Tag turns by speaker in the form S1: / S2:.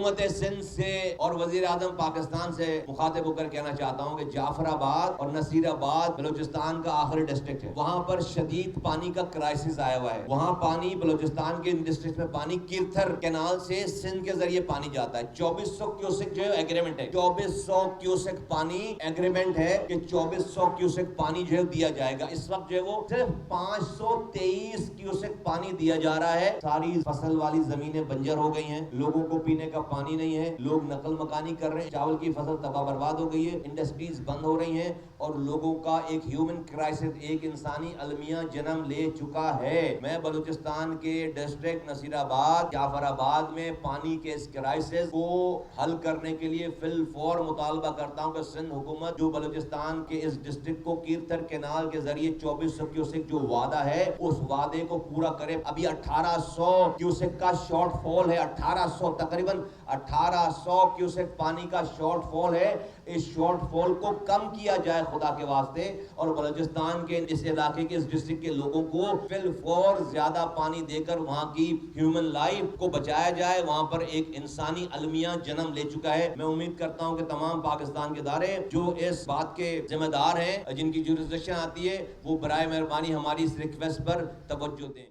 S1: حکومت سندھ سے اور وزیر اعظم پاکستان سے مخاطب ہو کر کہنا چاہتا ہوں کہ جعفر آباد اور نصیر آباد بلوچستان کا آخری ڈسٹرکٹ ہے، وہاں پر شدید پانی کا کرائسس آیا ہوا ہے. وہاں پانی بلوچستان کے ڈسٹرکٹ میں پانی کیرتھر کینال سے سندھ کے ذریعے پانی جاتا ہے. 2400 کیوسک جو ہے ایگریمنٹ ہے، 2400 کیوسک پانی ایگریمنٹ ہے کہ 2400 کیوسک پانی جو ہے دیا جائے گا. اس وقت جو ہے وہ صرف 523 کیوسک پانی دیا جا رہا ہے. ساری فصل والی زمینیں بنجر ہو گئی ہیں، لوگوں کو پینے کا پانی نہیں ہے، لوگ نقل مکانی کر رہے ہیں، چاول کی فصل تباہ برباد ہو گئی ہے، انڈسٹریز بند ہو رہی ہیں اور لوگوں کا ایک ہیومن کرائسس، ایک انسانی المیہ جنم لے چکا ہے. میں بلوچستان کے ڈسٹرکٹ نصیر آباد جعفر آباد میں پانی کے اس کرائسس کو حل کرنے کے لیے فی الفور مطالبہ کرتا ہوں کہ سندھ حکومت جو بلوچستان کے اس ڈسٹرکٹ کو کیرتھر کینال کے ذریعے 2400 کیوسک جو وعدہ ہے اس وعدے کو پورا کرے. ابھی 1800 کیوسک کا شارٹ فال ہے، 1800 تقریباً 1800 کیوسک پانی کا شارٹ فال ہے. اس شارٹ فال کو کم کیا جائے خدا کے واسطے، اور بلوچستان کے اس علاقے کے اس ڈسٹرکٹ کے لوگوں کو فی الفور زیادہ پانی دے کر وہاں کی ہیومن لائف کو بچایا جائے. وہاں پر ایک انسانی المیہ جنم لے چکا ہے. میں امید کرتا ہوں کہ تمام پاکستان کے ادارے جو اس بات کے ذمہ دار ہیں، جن کی جورسڈکشن آتی ہے، وہ برائے مہربانی ہماری اس ریکویسٹ پر توجہ دیں.